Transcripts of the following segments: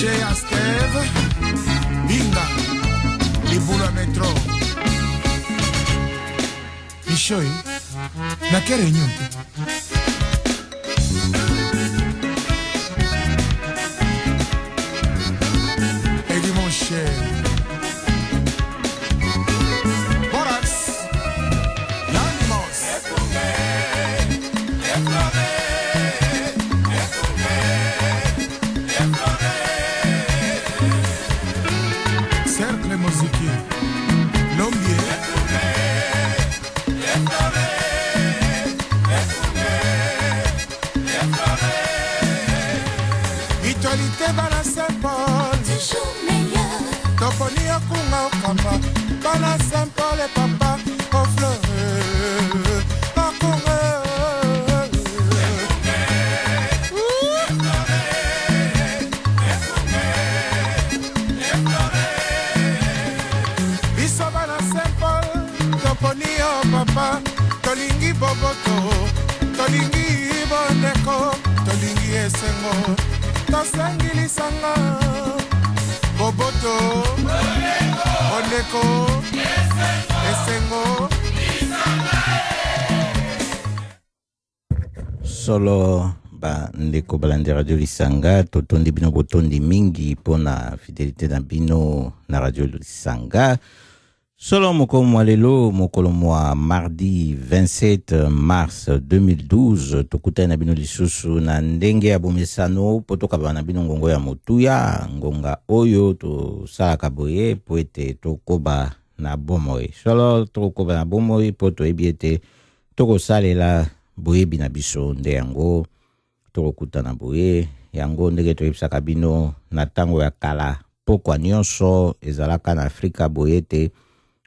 chez Asteve, Binga, les boules à métro. Michoi, na quelle réunion? Et dit mon cher, Borax, l'animos. Cercle musique, l'ombier. Actualité bana Saint-Paul, toujours meilleur. Toponi okunga okamba, bana Saint-Paul et papa, au fleur, okunga. Biso bana Saint-Paul, Toponi o papa, tolingi boboto, tolingi boneko, tolingi esengo. Tosangili sanga Boboto Oneko Esengo Solo ba ndeko balandi radio Lisanga totondi bino botondi mingi pona fidélité na bino na radio Lisanga. Solo moko mwalelo mokolo mwa mardi 27 mars 2012 tokuta na bino lisusu na ndenge ya bomesano potoka bana bino ngongo ya motuya ngonga oyo to salaka boye po ete tokoba na bomoi. Solo tokoba na bomoi po toyebi ete tokosalela boyebi na biso nde yango tokokuta na boye yango ndenge toyebisaka bino na tango ya kala pokwa nyonso ezalaka na Afrika boye ete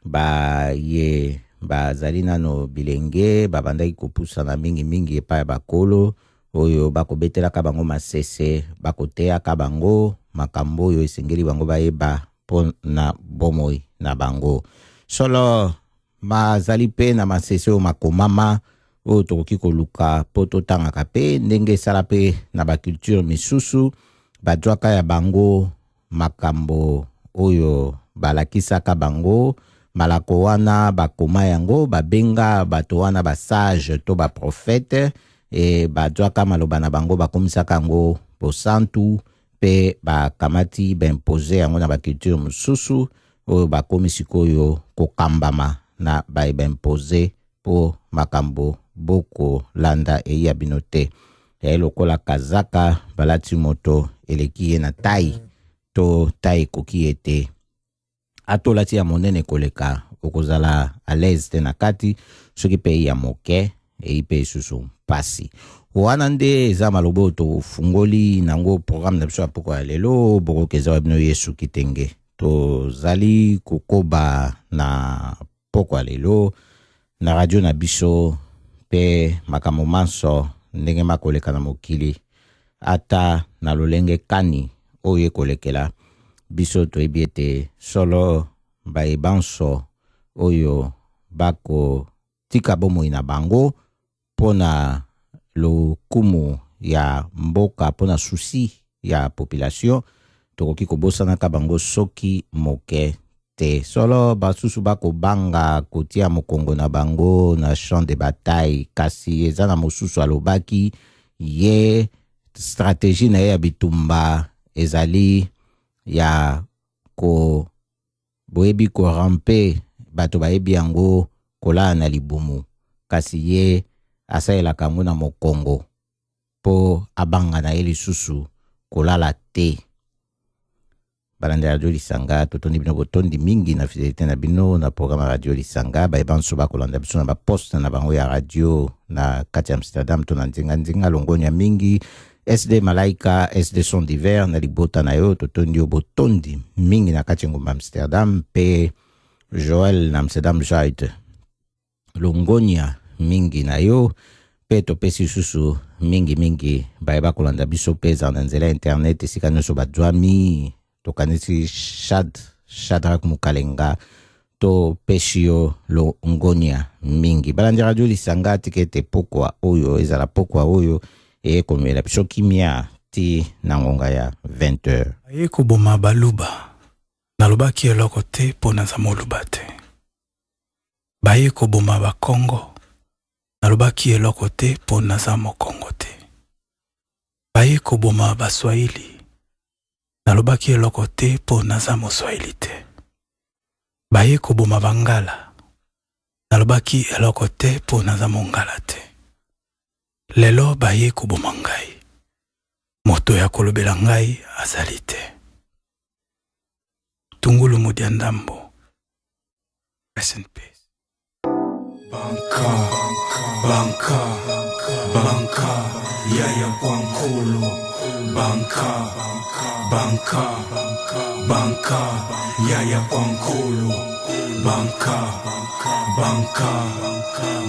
ba ye ba zalina no bilenge ba bandaki kopusa na mingi epa ya bakolo oyo bakobetela ka bango masese bakotea ka bango makambo oyo esengeli bango bayeba po na bomoi na bango. Solo mazali pe na masese o makomama oyo tokoki koluka po totangaka pe ndenge esala pe na bakulture misusu badwaka ya bango makambo oyo balakisaka bango malako wana bakoma yango babenga bato wana basage to baprofete e badwaka maloba na bango bakomisaka yango bosantu pe bakamati baimpose yango na bakulture mosusu oyo bakomisi koyo kokambama na baimpose po makambo boko landa eya bino te. Lokola kazaka balati moto eleki ye na tai to tai koki ete atolati ya monene koleka okozala à l'aise te na kati soki pe ya moke eipe susu pasi. Wana nde eza malobo to fungoli nango programme na biso ya poko ya lelo boko keza bino Yesu kitenge to zali kokoba na poko ya lelo na radio na biso pe makambo manso ndenge makoleka na mokili ata na lolenge kani oye kolekela biso toyebi ete solo baebanso oyo bako tika bomoi na bango pona lokumu ya mboka pona susi ya population tokoki kobosana ka bango soki moke te. Solo basusu bako banga kotia mokongo na bango na champ de bataille kasi eza na mosusu alobaki ye stratégie na ye ya bitumba ezali ya ko boyebi ko rampe bato bayebi yango kola na libumu kasi ye asaelaka ngo na mokongo po abanga na ye lisusu kolala te. Balanda radio Lisanga totondi bino botondi mingi na fidélité na bino na programme radio Lisanga baebanso bakolanda biso na baposte na bango ya radio na kati ya Amsterdam to na nzinga longonya mingi SD Malaika, SD Son d'Hiver, na libota na yo, totondi yo botondi, mingi na kati ngomba Amsterdam, pe Joel na Amsterdam Jait, Longonia, mingi na yo, pe topesi susu, mingi, baeba kolanda biso peza na nzela internet, esika nyoso badwami, tokanisi Shadrach Mukalenga, to peshio Longonia, mingi. Balandi radio Lisanga, tikete pokwa oyo, ezala pokwa oyo, e komela biso kimia ti na ngonga ya 20h. Baye koboma baluba nalobaki eloko te mpo naza moluba te. Baye koboma bakongo nalobaki eloko te mpo naza mokongo te. Baye koboma baswahili nalobaki eloko te mpo naza moswahili te. Baye koboma bangala nalobaki eloko te mpo naza mongala te. Lelo baye koboma ngai, moto ya kolobela ngai azali te. Tungulu Mudiandambo. Rest in peace. Banka, banka, banka, yaya kwankulu. Banka, banka, banka, yaya kwankulu. Banka, banka,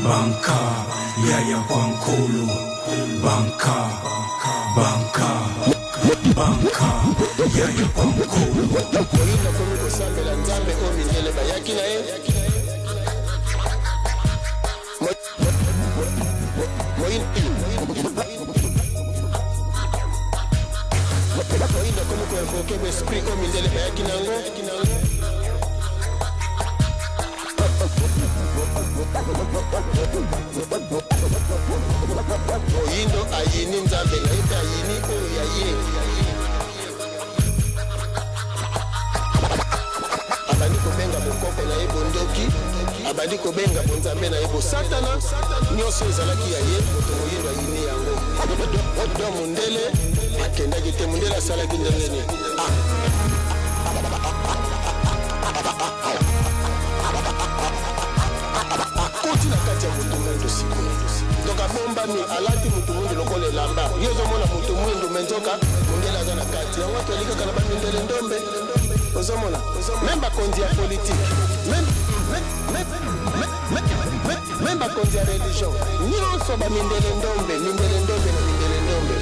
banka, yaya kwankulu. Banka, banka, banka, yaya kwankulu. Moyinda komi kosambela nzambe o mindele bayaki na ye. Moyinda komi koyakokebe esprit o mindele bayaki nango. Moyindo ayini nzambe na ite ayini oyo yaye. Abandi kobenga bokoko na ye bondoki, abandi kobenga bonzambe na ye bosatana, nyonso ezalaki ya ye, moto moyindo ayini yango. Do mundele akendaki te, mundele asalaki ndenge nini? Akoti na kati ya moto mwindo sikoyo. Donc abombami alati moto mwindo lokola elamba. Yo ozomona moto mwindo menzoka mundele aza na kati. Yango tolikaka na bamindele ndombe. Ozomona même bakonzi ya politique, même bakonzi ya religion, nyonso bamindele ndombe, mindele ndombe na mindele ndombe.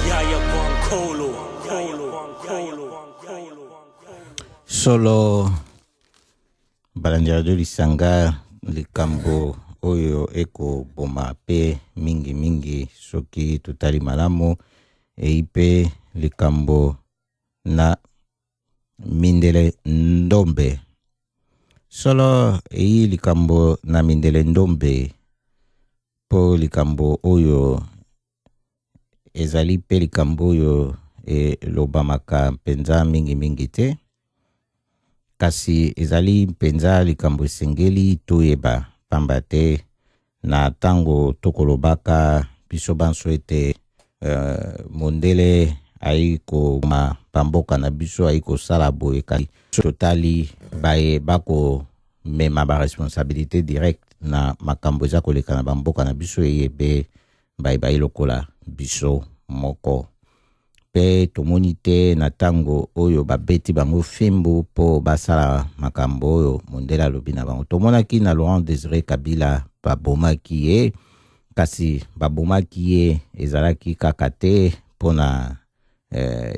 Yaya kwankulu. Solo balandia radio lisanga likambo oyo eko boma pe mingi soki tutali malamu eipe likambo na mindele ndombe. Solo likambo na mindele ndombe po likambo oyo ezali pe likambo oyo lobamaka penza mingi te. Kasi ezali penza likambo esengeli toyeba pamba te na tango tokolobaka biso banso ete mondele aiko ma pamboka na biso aiko sala boye kasi totali baye bako mema ba responsabilité direct na makambo eza koleka na bamboka na biso eyebe baye lokola biso moko. Pe tomoni te na tango oyo babeti bango fimbu po basala makambo oyo mondele alobi na bango. Tomonaki na Laurent Désiré Kabila babomaki ye, kasi babomaki ye ezalaki kaka te pona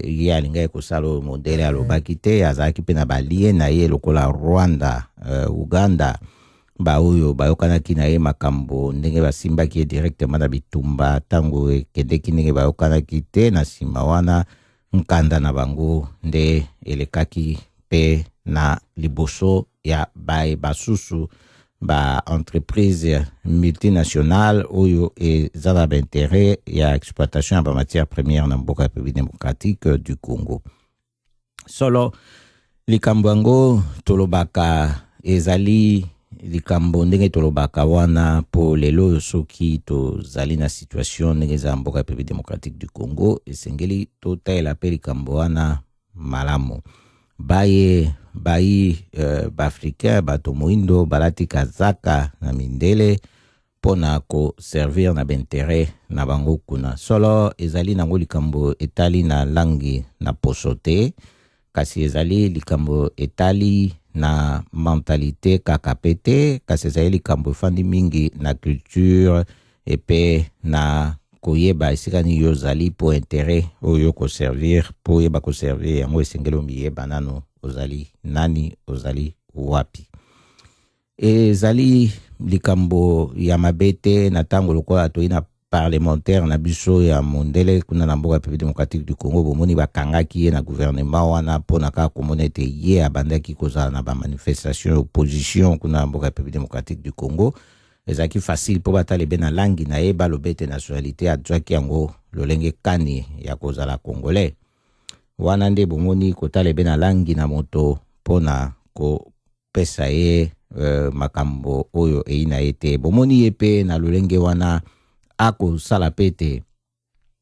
ye alingai kosala mondele alobaki te, azalaki pe na balie na ye lokola Rwanda, Uganda, ba oyo bayokanaki na ye makambo ndenge basimbaki ye directement na bitumba tango ekendeki ndenge bayokanaki te. Na nsima wana nkanda na bango nde elekaki pe na liboso ya baye basusu ba entreprise multinationale oyo eza na bainteret ya exploitation ya ba matière première na mboka République démocratique du Congo. Solo likambo yango tolobaka ezali likambo ndenge tolobaka wana po lelo soki tozali na situation ndenge za mboka République démocratique du Congo esengeli totaela pe likambo wana malamu. Baye ba-africain bato moindo balati kazaka na mindele pona ko servir na b'intérêt na bango kuna. Solo ezali nango likambo etali na langi na posote, kasi ezali likambo etali na mentalité kakapete, kasi ezali likambo efandi mingi na culture epe na koyeba esika ni yo zali po intérêt oyo ko servir po yeba ko servir yango esengelo miyeba nano ozali nani ozali wapi. Ezali likambo ya mabete na tango lokola toyi na parlementaire na biso ya mondele kuna na mboka République démocratique du Congo bomoni bakangaki ye na gouvernement wana mpona kaka komona ete ye abandaki kozala na bamanifestation opposition kuna na mboka République démocratique du Congo. Ezalaki facile mpo batala ebe na langi na ye baloba ete nationalité azwaki yango lolenge kani ya kozala congolais. Wana nde bomoni kotala ebe na langi na moto mpona kopesa ye makambo oyo eina ete bomoni ye pe na lolenge wana akosala pe ete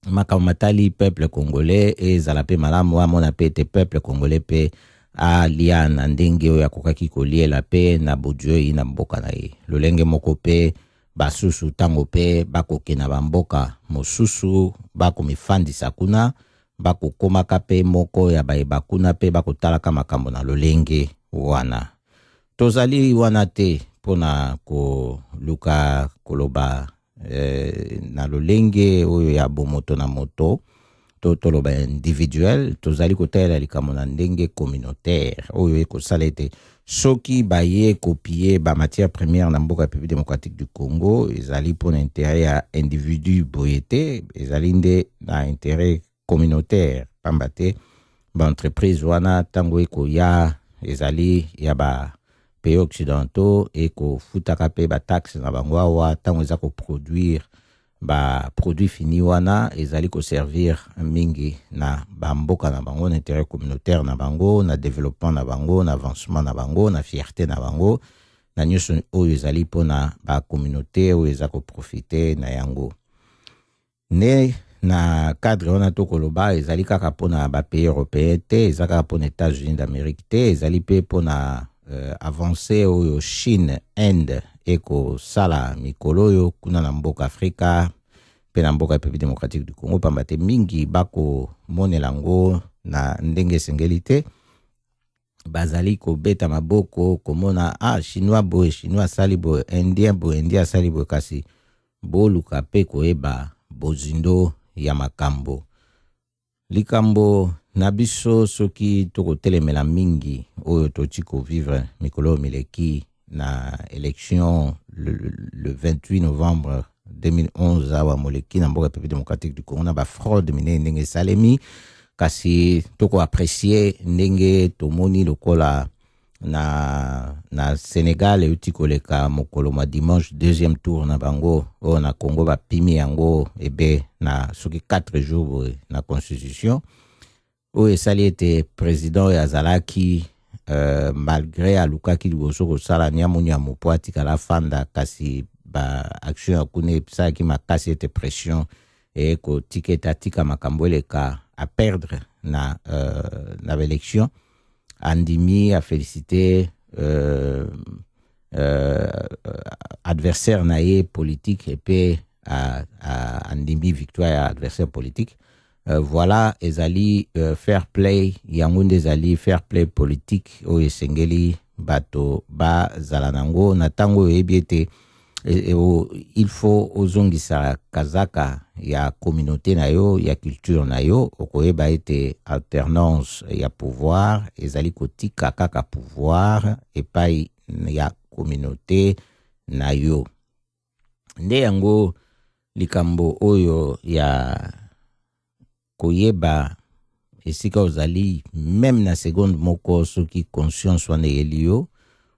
makambo matali peuple congolais ezala pe malamu amona pe ete peuple congolais pe alia na ndenge oyo akokaki koliela pe na bodio oyo na mboka na ye. Lolenge moko pe basusu tango pe bakoke na bamboka mosusu bakomifandisa kuna bakokomaka pe moko ya bayeba kuna pe bakotalaka makambo na lolenge wana. Tozali wana te mpona koluka koloba na lolenge oyo ya bomoto na moto to toloba individuel, tozali kotalela likambo na ndenge communautaire oyo ekosala ete soki baye kopie ba matière première na mboka République démocratique du Congo ezali mpona intérêt ya individu boye te, ezali nde na intérêt communautaire pamba te ba entreprise wana tango ekoya ezali ya ba pays occidentaux ekofutaka pe ba taxe na bango awa tango eza koproduire ba produit fini wana ezali ko servir mingi na bamboka na bango na intérêt communautaire na bango na développement na bango na avancement na bango na fierté na bango na nyonso oyo ezali mpona ba communauté oyo eza ko profiter na yango. Ne na cadre wana tokoloba ezali kaka mpona ba pays européen te, ezali kaka mpona États-Unis d'Amérique te, ezali pe mpona avancé oyo Chine, Inde eko sala mikolo oyo kuna na mboka Afrika pe na mboka République démocratique du Congo pamba te mingi bako monelango na ndenge sengeli te bazali kobeta maboko komona chinois boye chinois sali boye indien boye indien sali boye kasi boluka pe koyeba bozindo ya makambo likambo na biso soki tokotelemela mingi oyo toti kovivre mikolo mileki na élection le 28 novembre 2011 awa moleki na mboka République démocratique du Congo na ba fraude minene ndenge salemi kasi toko apprécier ndenge tomoni lokola na Sénégal euti koleka mokolo ma dimanche deuxième tour na bango o na Congo ba pimi yango ebe na soki 4 jours na constitution o esali ete président ya zalaki malgré alukaki liboso kosala nyamu po atikala fanda kasi ba action ya kune episaki makasi ete pression kotiketa tika makambo eleka a perdre na élection andimi a félicité adversaire na ye politique et pe andimi victoire ya adversaire politique. Voilà ezali fair play yango ezali fair play politique oyo esengeli bato ba zala nango na tango yebi ete il faut ozongisa kazaka ya communauté na yo ya culture na yo okoyeba ete alternance ya pouvoir ezali kotika kaka pouvoir epai ya communauté na yo nde yango likambo oyo ya koyeba esika ozali même na seconde moko soki conscience wana eyeli yo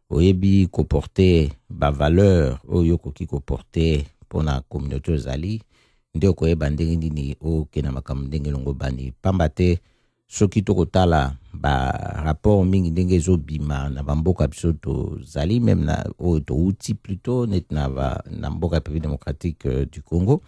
oyebi koporte ba valeur oyo koki koporte mpona communauté ozali nde okoyeba ndenge nini okena makambo ndenge longo bani pamba te soki tokotala ba rapport mingi ndenge ezobima na bamboka biso tozali même na oyo touti plutôt net na mboka République démocratique du Congo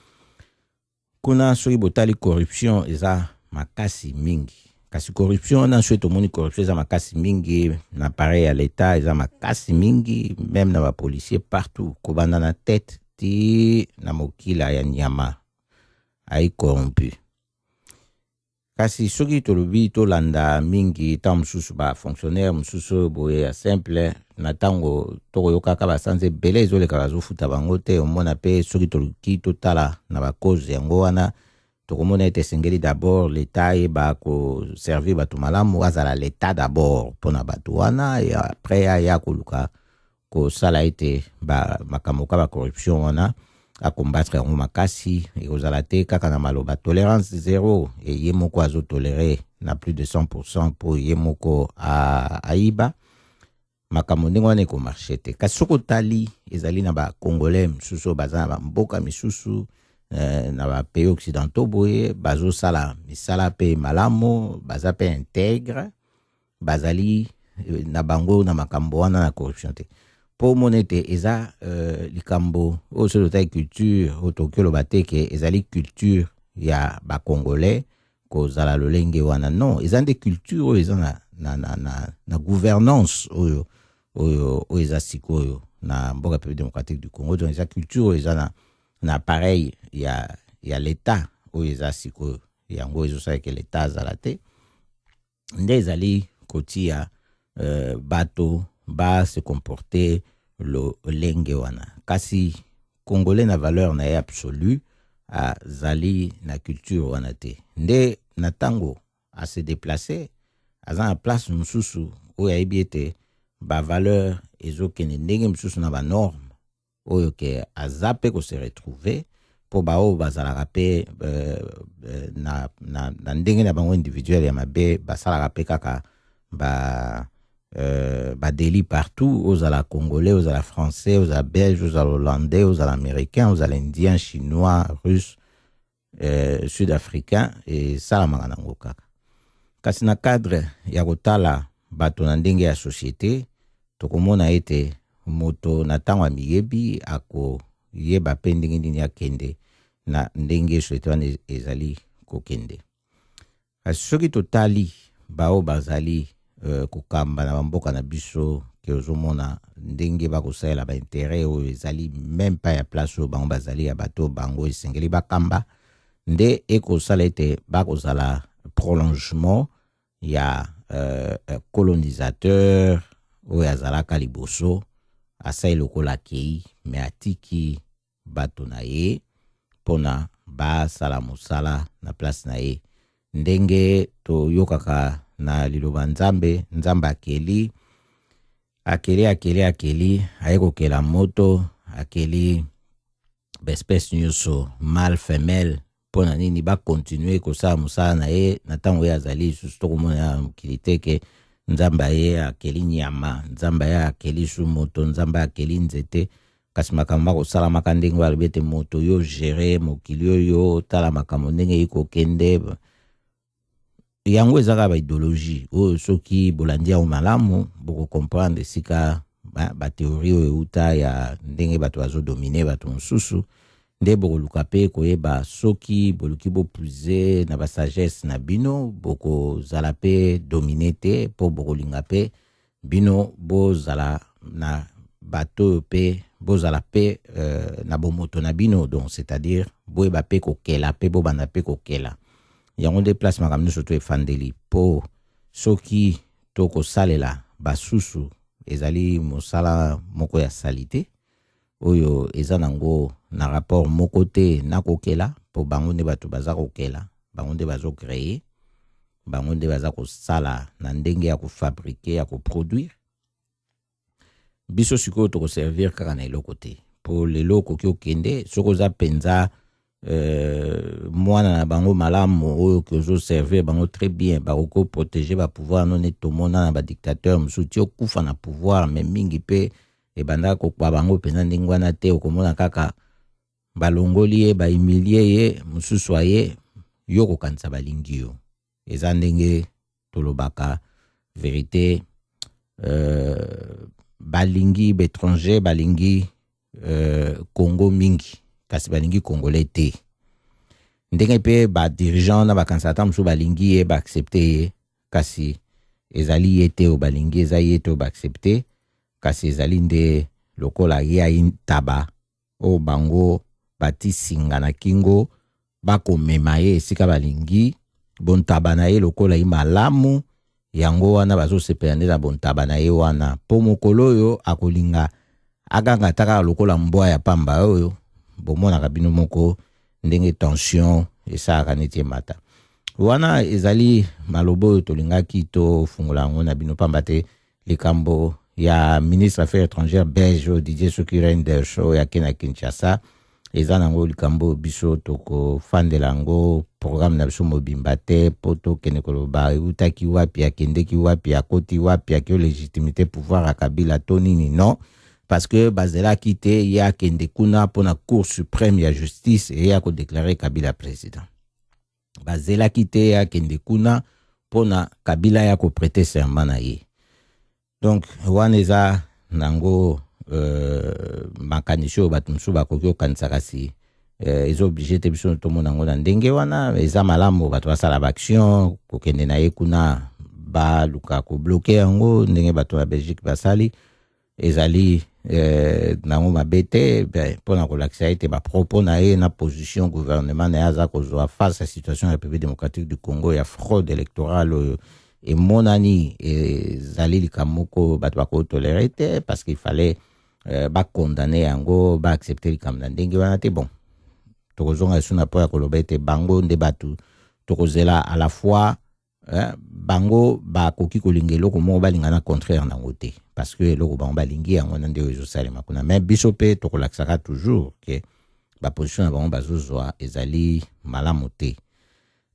kuna soki botali corruption eza makasi mingi kasi corruption na soki tomoni corruption eza makasi mingi na pareil ya l'état eza makasi mingi même na ba policier partout kobanda na tête ti na mokila ya nyama ai corrompu kasi soki tolobi tolanda mingi ta mosusu ba fonctionnaire mosusu boye ya simple na tango tokoyokaka basanze ebele ezoleka bazofuta bango te omona pe soki toluki totala na bakoze yango wana tokomona ete esengeli d'abord l'état yeba koservir bato malamu azala l'état d'abord mpona bato wana e après aya koluka kosala ete makambo ka bacorruption wana à combattre yango makasi ekozala te kaka na maloba tolérance zéro et ye moko azotolérer na plus de 100% pour ye moko aiba makambo ndenge wana ekomarche te kasi soki otali ezali na bacongolais misusu baza na bamboka misusu na bapays occidentaux boye bazosala misala mpe malamu baza mpe intègre bazali na bango na makambo wana na corruption te po mona ete eza likambo oyo soki otali culture oyo tokoki oloba te ke ezali culture ya bacongolais kozala lolenge wana non eza nde culture oyo eza na gouvernance oyo eza sikoyo na mboka République démocratique du Congo donc eza culture oyo eza na appareil ya l'état oyo eza sikoyo yango ezosala ke l'état azala te nde ezali kotia bato ba se comporter lolenge wana kasi congolais na valeur na ye absolue azali na culture wana te nde na tango a se déplacer aza na place mosusu oyo ayebi ete bavaleur ezokende ndenge mosusu na banorme oyo ke aza mpe kose retrouve mpo baoyo bazalaka mpe na ndenge na bango individuel ya mabe basalaka mpe kaka badeli partout ozala congolais ozala français ozala belge ozala hollandais ozala américain ozala indien chinois russe sud-africain esalamaka nango kaka kasi na cadre ya kotala bato na ndenge ya société tokomona ete moto na ntango ya miyebi akoyeba mpe ndenge nini akende na ndenge société wana ezali kokende kasi soki totali bao bazali kokamba na bamboka na biso ke ozomona ndenge bakosalela baintere oyo ezali même pas ya place oyo bango bazali ya bato bango esengeli bakamba nde ekosala ete bakozala prolongement ya colonisateur oyo azalaka liboso asali lokola akei me atiki bato na ye mpona basala mosala na place na ye ndenge toyokaka na liloba nzambe akeli aye kokela moto akeli baespèce nyonso mâle femelle mpona nini bakontinue kosala mosala na ye na ntango ye azali lisusu tokomona ya mokili te ke nzambe aye akeli nyama nzambe aye akeli su moto nzambe akeli nzete kasi makambo bakosalamaka ndenge balobi ete moto yo gere mokili oyo tala makambo ndenge ekokende yango ezaka baideologie oyo soki bolandi yango malamu bokokomprendre esika bateorie oyo euta ya ndenge bato bazodomine bato mosusu nde bokoluka mpe koyeba soki boluki bopuize na basagesse na bino bokozala mpe domine te mpo bokolinga mpe bino bozala na bato oyo mpe bozala mpe na bomoto na bino donc c'est-à-dire boyeba mpe kokela mpe bobanda mpe kokela yango nde place makambo nyonso to efandeli mpo soki tokosalela basusu ezali mosala moko ya sali te oyo eza nango na rapport moko te na kokela mpo bango nde bato baza kokela bango nde bazocreye bango nde baza kosala na ndenge ya kofabrike ya koproduire biso sikoyo tokoservir kaka na eloko te mpo lelo okoki okende soki oza mpenza mwana na bango malamu oyo kozoservir bango très bien bakoko protéger bapouvoir none tomona na badictateur mosusu ti okufa na pouvoir me mingi mpe ebandaka kokuba bango mpenza ndenge wana te okomona kaka balongoli ye bahumilie ye mosusu aye yo kokanisa balingi yo eza ndenge tolobaka vérité balingi bétranger balingi Congo mingi kasi balingi congolais te ndenge mpe badirigant na bakansata mosusu balingi ye baaccepte ye kasi ezali ye te oyo balingi eza ye te oyo baaccepte kasi ezali nde lokola ye ayi taba oyo bango bati singa na kingo bakomema ye esika balingi bontaba na ye lokola ye malamu yango wana bazosepela nde na bontaba na ye wana mpo mokolo oyo akolinga aganga taka lokola mbwa ya pamba oyo bomonaka bino moko ndenge tension esalaka neti emata wana ezali malobo oyo tolingaki tofungola yango na bino pamba te likambo ya ministre affaires étrangères belge Didier Soki Reinders oyo ake na Kinshasa eza nango likambo biso toko fandela yango programme na biso mobimba te po tokende koloba eutaki wapi akendeki wapi akoti wapi akio légitimité pouvoir akabila to nini non parce que bazelaki te ye akende kuna mpona cour suprême ya justice e ya kodéclare kabila président bazelaki te ye akende kuna mpona kabila ya koprete serment na ye donc wana eza nango makanisi oyo bato mosusu bakoki okanisa kasi eza oblige te biso tomona yango na ndenge wana eza malamu bato basala baaction kokende na ye kuna baluka kobloke yango ndenge bato ya Belgique basali ezali nango mabe te mpona kolakisa ete bapropos na ye na position gouvernement na ye aza kozwa face à situation ya République démocratique du Congo ya fraude électorale oyo emonani ezali likambo moko bato bakotolere te parce qu'il fallait bakondane yango baaccepte likambo na ndenge wana te bon tokozonga esu na po ya koloba ete bango nde bato tokozela à la fois bango bakoki kolinga eloko moko balingana contraire nango te parce que eloko bango balingi yango na nde oyo ezosalema kuna mais biso mpe tokolakisaka toujours ke baposition na bango bazozwa ezali malamu te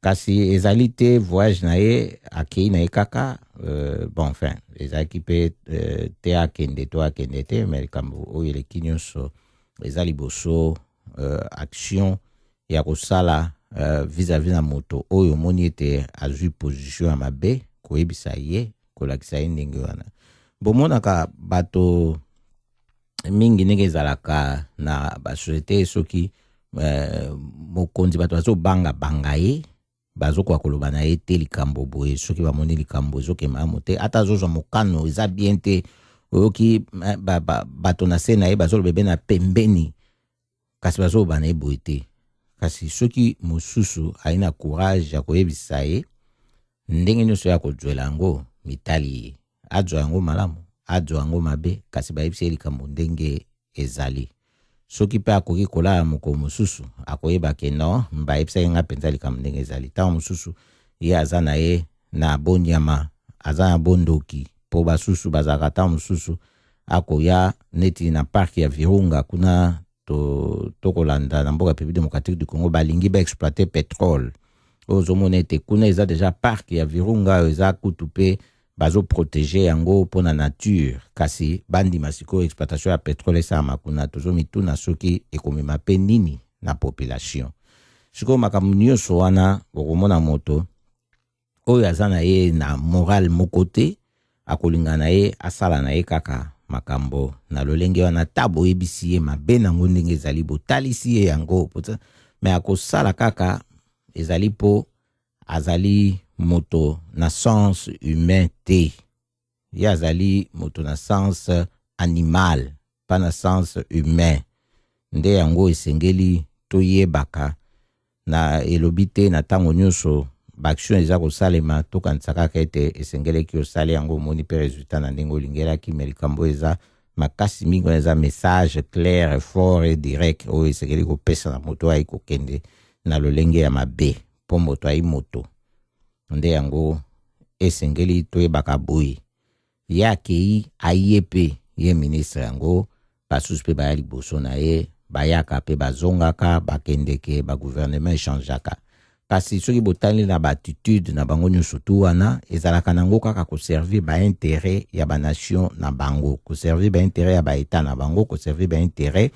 kasi ezali te voyage na ye akei na ye kaka bon enfin ezalaki mpe te akende to akende te mais likambo oyo eleki nyonso eza liboso action ya kosala vis-à-vis na moto oyo omoni ete azwi position ya mabe koyebisa ye kolakisa ye ndenge wana bomonaka bato mingi ndenge ezalaka na basosiete soki mokonzi bato bazobanga ye bazokoka koloba na ye te likambo boye soki bamoni likambo ezokema amo te ata azozwa mokano eza bien te oyoki bato na se na ye bazoloba ebe na pembeni kasi bazoloba na ye boye te kasi soki mosusu ayi na courage ya koyebisa ye ndenge nyonso ya kozwela yango mitali ye adzwa yango malamu adzwa yango mabe kasi bayebisa ye likambo ndenge ezali soki mpe akoki kolala moko mosusu akoyeba ke non bayebisa ye nga mpenza likambo ndenge ezali ntango mosusu ye aza na ye na bonyama aza na bondoki mpo basusu bazalaka ntango mosusu akoya neti na parke ya Virunga kuna tokolanda na mboka République démocratique du Congo balingi baexploite pétrole ozomona ete kuna eza deja parke ya Virunga eza kutu mpe bazoprotege yango mpona nature kasi bandima sikoyo exploitation ya pétrole esalama kuna tozomituna soki ekomema mpe nini na population sikoyo makambo nyonso wana okomona moto oyo aza na ye na moral moko te akolinga na ye asala na ye kaka makambo na lolenge wana ta boyebisi ye mabe nango ndenge ezali botalisi ye yango me akosala kaka ezali mpo azali moto na sens humain te ye azali moto na sens animal pa na sens humain nde yango esengeli toyebaka na elobi te na ntango nyonso baaction eza kosalema tokanisa kaka ete esengeleki osali yango omoni mpe resultat na ndenge olingelaki me likambo eza makasi mingi wana eza message clair fort et direct oyo esengeli kopesa na moto ayi kokende na lolenge ya mabe mpo moto ayi moto nde yango esengeli toyebaka boye ye akei aye mpe ye ministre yango basusu mpe baya liboso na ye bayaka mpe bazongaka bakendeke bagouvernement echangeaka kasi soki botali na baatitude na bango nyonso tu wana ezalaka nango kaka koservir baintérêt ya banation na bango koservir baintérêt ya baetat na bango koservir baintérêt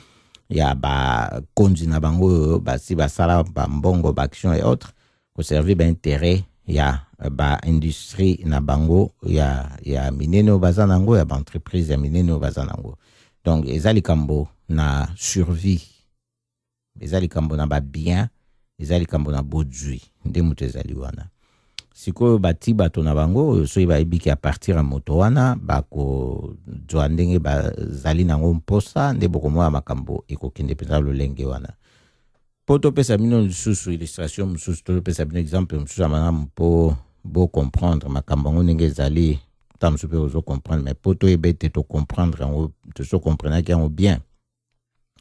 ya bakonzi na bango oyo basi basala bambongo baaction et autres koservir baintérêt ya baindustrie na bango ya minene oyo baza nango ya baentreprise ya minene oyo baza nango donc eza likambo na survie eza likambo na babien eza likambo na bozwi nde moto ezali wana sikoyo bati bato na bango oyo soki bayebiki a partir ya moto wana bakozwa ndenge bazali nango mposa nde bokomona makambo ekokende mpenza lolenge wana mpo topesa bino lisusu illustration mosusu topesa bino exemple mosusu ya malamu mpo bocomprendre makambo yango ndenge ezali ta mosusu mpe ozocomprendre mais mpo toyeba ete tocomprendre yango tozocomprenaki yango bien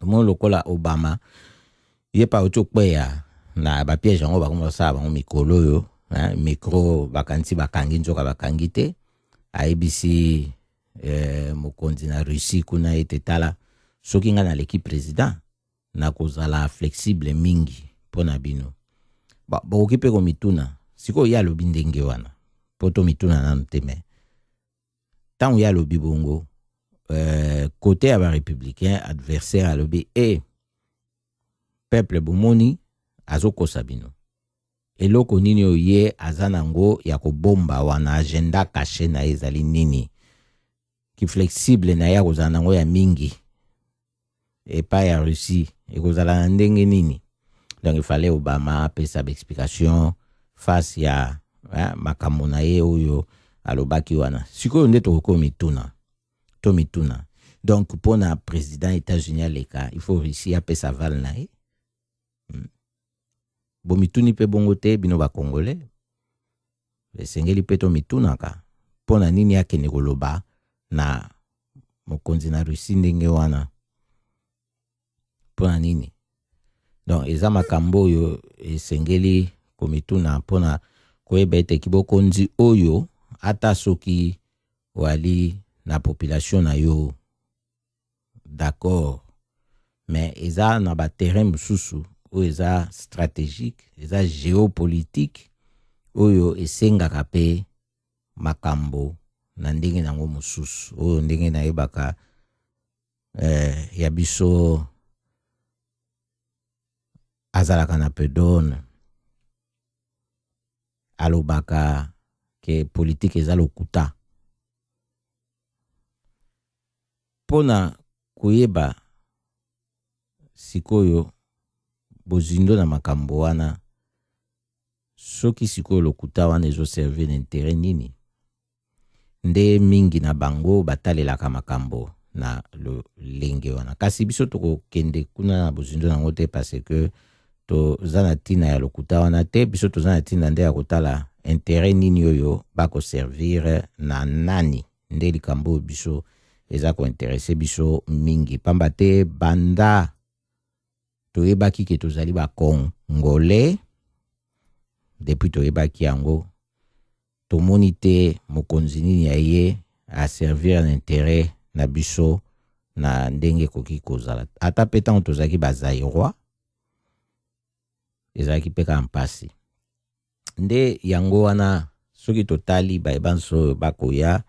mo lokola Obama ye pa oti okweya na bapiège yango bakoma basala bango mikolo oyo micro bakanisi bakangi nzoka bakangi te ayebisi mokonzi na Russie kuna ete tala soki nga naleki président na kozala flexible mingi pona bino. Ba okipe ko mituna siko ya lobi ndenge wana poto mituna na nteme tant ya lobi bongo côté ya ba républicain adversaire a lobi peuple bomoni azokosa bino eloko nini oye azanango ya kobomba wana agenda caché na ezali nini ki flexible na ya kozanango ya mingi pa ya Russie ekozala ndenge nini. Donc il fallait Obama apesa explication face ya makambo na ye oyo alobaki wana sikoyo nde tokoko mituna donc pona président États-Unis aleka il faut Russie apesa val na ye bo mituni pe bongo te bino ba congolais esengeli pe to mitunaka pona nini akende koloba na mokonzi na Russie ndenge wana pona nini. Donc eza makambo oyo esengeli komituna pona koyeba ete kibokonzi oyo ata soki wali na population na yo d'accord mais eza na ba terrain mususu oyo eza stratégique eza géopolitique oyo esengaka pe makambo na ndenge nango mususu oyo ndenge na yebaka ya biso azalaka na pedone alobaka ke politique eza lokuta pona kuyeba sikoyo bozindo na makambo wana soki sikoyo lokuta wana ezo servir n'intérêt nini nde mingi na bango batalelaka makambo na lenge wana kasi biso tokokende kuna na bozindo nango te parce que to zana tina ya lokuta wana te biso to zana tina nde ya kotala intérêt nini oyo bako servir na nani nde likambo biso eza ko intéresser biso mingi pamba te banda to yebaki ke tozali ba congolais depuis to yebaki yango to monite mokonzi nini ya ye a servir un intérêt na biso na ndenge koki kozala ata petan tozaki bazairoi ezalaki peka mpasi nde yango wana soki totali bayebanso bakoya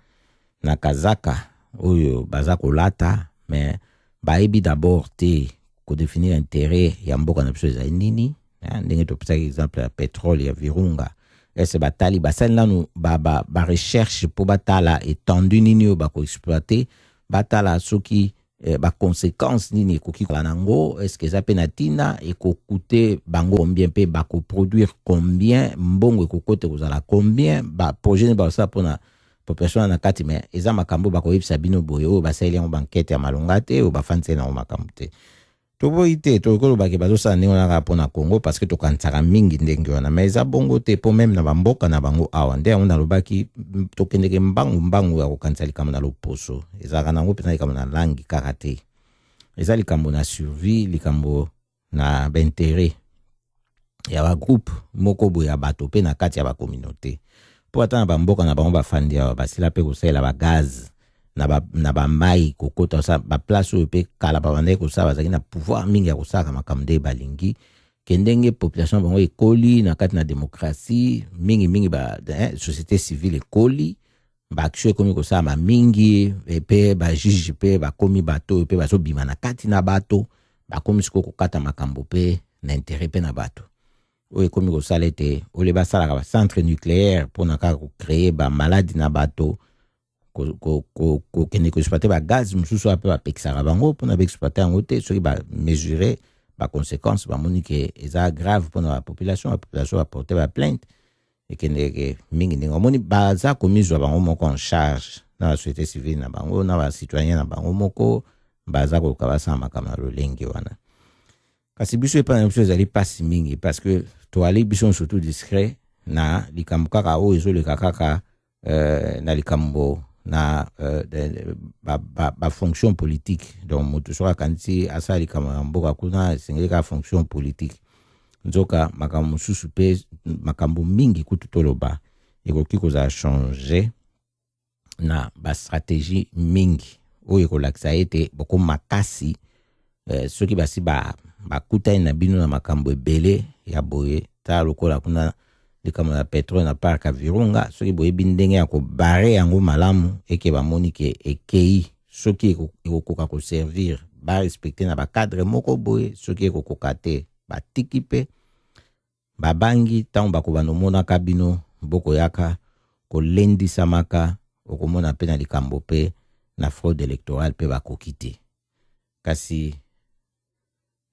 na kazaka oyo baza kolata mais bayebi d'abord te kodéfinir intérêt ya mboka na biso ezali nini ndenge topesaki exemple ya pétrole ya Virunga ese batali basali nanu ba recherche po batala étendue nini oyo bakoexploiter batala soki ba conséquences nini ekoki kola nango est-ce que ça pe na tina ekokute bango combien pe bako produire combien mbongo ekokote kozala combien ba projet ne ba ça pona population na kati mais eza makambo bako yebisa bino boye oyo basali yango banquête ya malonga te oyo bafanse na makambo te to boite to kolo bake bazosa ndenge wana pona Congo parce que to kansaka mingi ndenge wana mais eza bongo te po même na bamboka na bango awa nde yango nalobaki tokendeke mbangu ya kokanisa likambo na loposo ezalaka nango mpena likambo na langi kaka te eza likambo na survie likambo na baintérêt ya bagroupe moko boye ya bato mpe na kati ya bacommunauté po ata na bamboka na bango bafandi awa basila mpe kosalela bagaz na bamai kokota sa ba place oyo pe kala babandaki kosala bazalaki na pouvoir mingi ya kosalaka makambo nde balingi kendenge population bango ekoli na kati na démocratie mingi société civile ekoli baaction ekomi kosalama mingi epe bajuge mpe bakomi bato mpe bazobima na kati na bato bakomi sikoyo kokata makambo mpe na intérêt mpe na bato oyo ekomi kosala ete ole basalaka bacentre nucléaire mpona kaka kocreye bamaladi na bato kende koexploite bagaz mosusu ape bapekisaka bango mpona baexploite yango te soki bamesure baconséquence bamoni ke eza grave mpona bapopulation baporte baplainte ekendeke mingi ndenge omoni baza komizwa bango moko en charge na basociété civile na bango na bacitoyen na bango moko baza koyoka basala makambo na lolenge wana kasi biso epa na biso ezali pasi mingi parce que toali biso surtout discret na likambo kaka oyo ezoleka kaka na likambo na fonction politique donc moto soka kanti asala likambo ya mboka kuna esengeli kaka fonction politique nzoka makambo mosusu mpe makambo mingi kutu toloba ekoki kozala changer na bastratégie mingi oyo ekolakisa ete boko makasi soki basi bakutani na bino na makambo ebele ya boye ta lokola kuna likambo na petrole na parc ya Virunga soki boyebi ndenge ya kobare yango malamu eke bamoni ke ekei soki ekokoka koservir barespecte na bacadre moko boye soki ekokoka te batiki mpe babangi ntango bakobanda omonaka bino bokoyaka kolendisamaka okomona mpe na likambo mpe na fraude électorale mpe bakoki te kasi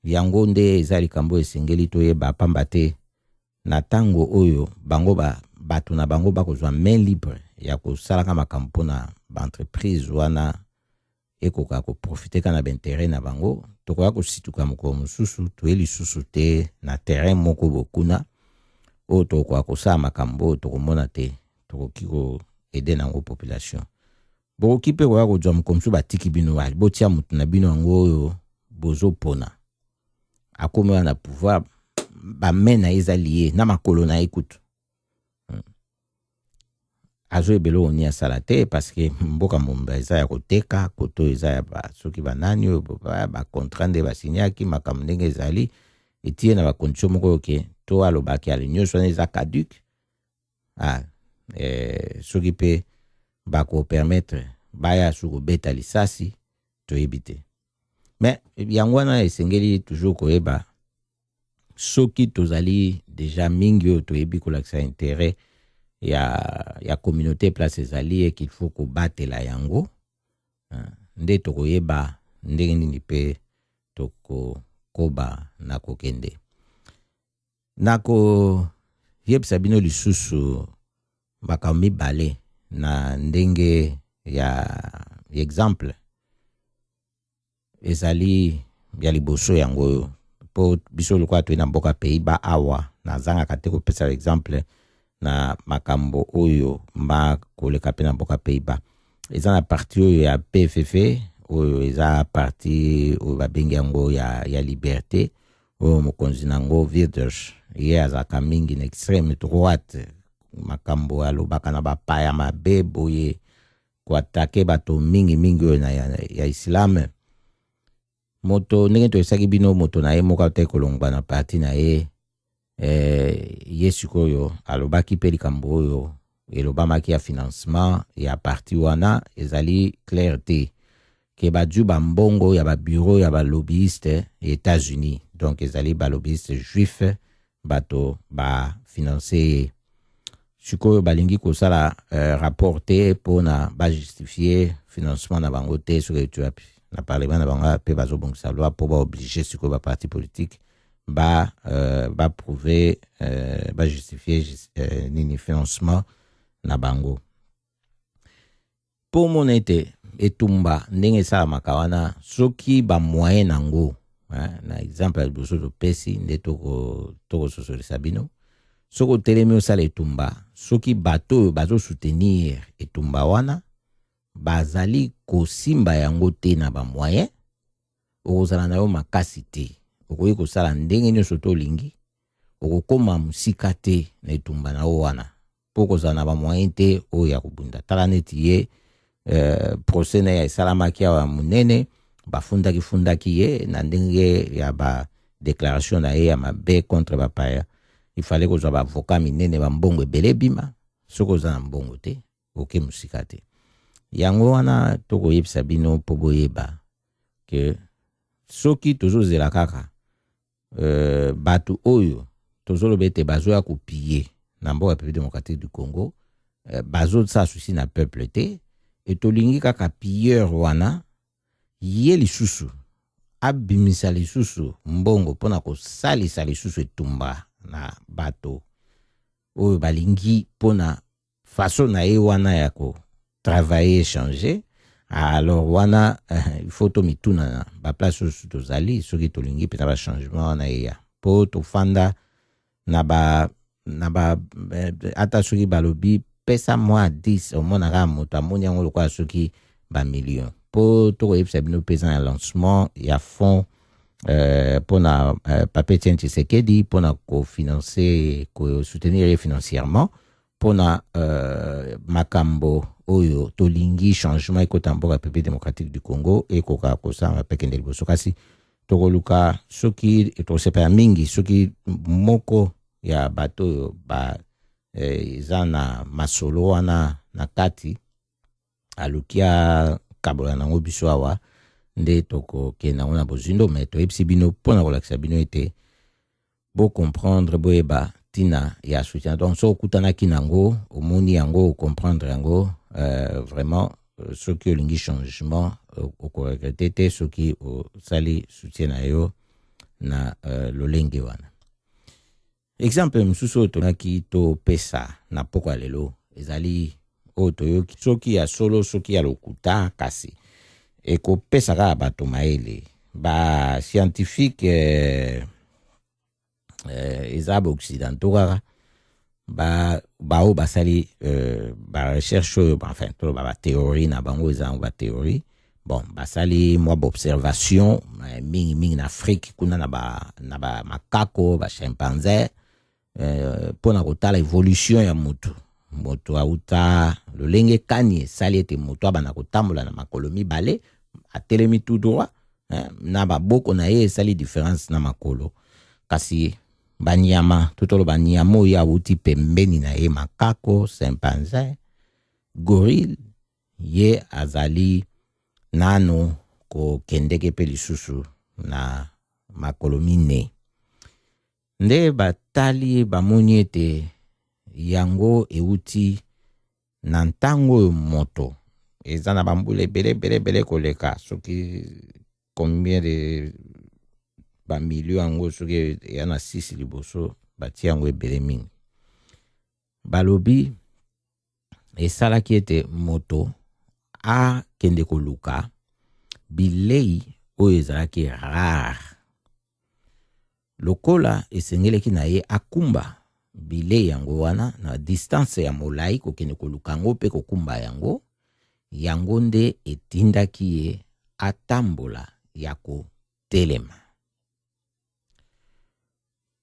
yango nde eza likambo esengeli toyeba pamba te na ntango oyo bango bato na bango bakozwa main libre ya kosalaka makambo mpona baentreprise wana ekoka koprofiteka na baintere na bango tokoya kosituka mokolo mosusu toye lisusu te na terrain moko bokuna oyo tokoya kosala makambo oyo tokomona te tokoki koede nango population bokoki mpe koya kozwa mokolo mosusu batiki bino wali botia motu na bino yango oyo bozopona akomi wana na pouvoir bamain na ye eza lie na makolo na ye kutu azoyebela oyo ni asala te parceke mboka momba eza ya koteka koto eza ya soki banani oyo bacontrat nde basinyaki makambo ndenge ezali etie na bacondition moko oyo ke to alobaki ale nyonso wana eza caduc soki mpe bakopermettre baya su kobeta lisasi toyebi te mais yango wana esengeli toujours koyeba soki tozali deja mingi oyo toyebi kolakisa intérêt ya communauté place ezali qu'il faut kobatela yango nde tokoyeba ndenge nini mpe tokokoba na kokende nakoyebisa bino lisusu makambo mibale na ndenge ya exemple ezali ya liboso yango oyo po biso lokola toye na mboka Pays-Bas awa nazangaka te kopesa exemple na makambo oyo koleka mpe na mboka Pays-Bas eza na parti oyo ya PFF oyo eza parti oyo babengi yango ya liberté oyo mokonzi nango Wilders ye azalaka mingi na extreme droite makambo alobaka na bapaya mabe boye koatake bato mingi oyo ya islam moto ndenge toyesaki bino moto na ye moko te kolongwa na parti na ye ye sikoyo alobaki mpe likambo oyo elobamaki ya financement ya parti wana ezali clair te ke baju bambongo ya babureau ya balobbyiste États-Unis donc ezali balobbyiste juif bato bafinance ye sikoyo balingi kosala rapport te mpona bajustifie financement na bango te soki etuapi na parlement na bango mpe bazobongisa loi mpo baoblige sikoyo baparti politique prouver justifier nini financement na bango po mona ete etumba ndenge esalamaka wana soki bamoyen nango na exemple ya liboso topesi nde tokososolisa bino soki otelemi osala etumba soki bato oyo bazosoutenir etumba wana bazali kosimba yango te na bamoyen okozala na yo makasi te okoki kosala ndenge nyonso tolingi okokoma musika te na etumba na yo wana mpo kozala na bamoyen te oyo ya kobunda tala neti ye procès na ye esalamaki awa monene bafundaki ye na ndenge ya badéclaration na ye ya mabe contre bapaya ifale kozwa baavoka minene bambongo ebele ebima soki oza na mbongo te oke musika te yango wana tokoyebisa bino mpo boyeba ke soki tozozela kaka bato oyo tozoloba ete bazoya kopie na mboka République démocratique du Congo bazosala susi na peuple te etolingi kaka pilleur wana ye lisusu abimisa lisusu mbongo mpona kosalisa lisusu etumba na bato oyo balingi mpona façon na ye wana ya kotravailler changer alors wana il faut tomituna na baplace oyo tozali soki tolingi mpe na bachangement wana eya mpo tofanda na ata soki balobi pesa mwa 10 omonaka moto amoni yango lokola soki bamillion mpo tokoyebisa bino mpenza na lancement ya fond mpona Pape Etienne Tshisekedi mpona kofinancer kosoutenir ye financièrement mpona makambo oyo tolingi changement ekota mboka République démocratique du Congo ekoka kosala mpe kende liboso kasi tokoluka soki tosepela mingi soki moko ya bato oyo eza na masolo wana na kati alukia kabola nango biso awa nde tokokenda ngo na bozindo me toyebisi bino mpona kolakisa bino ete comprendre boyeba tina ya soutien. Donc so okutanaki nango omoni yango comprendre yango vraiment soki olingi changement okoregrete te soki osali soutien na yo na lolenge wana. Exemple mosusu oyo tonaki topesa na poko ya lelo ezali oyo toyoki soki ya solo soki ya lokuta kasi ekopesa kaka bato mayele ba scientifique eza ba-occidentaux kaka bao basali ba-recherche oyo enfin toloba ba-théorie na bango eza ba théorie bon basali mwa ba-observation mingi na Afrique kuna na ba makako ba chimpanzé mpona kotala evolution ya moto auta lolenge kani esali ete moto abana kotambola na makolo mibale atelemi tout droit na baboko na ye esali différence na makolo kasi banyama tutolo banyama oyo auti pembeni na ye makako chimpanzé gorille ye azali nano kokendeke pe lisusu na makolo mine nde batali bamoni ete yango euti na ntango moto eza na bambula ebele koleka soki combien de bamilio yango soki ya na 6 liboso batia yango ebele mingi balobi esalaki ete moto akende koluka bilei oyo ezalaki rare lokola esengeleki na ye akumba bilei yango wana na distance ya molai kokende koluka yango mpe kokumba yango nde etindaki ye atambola ya kotelema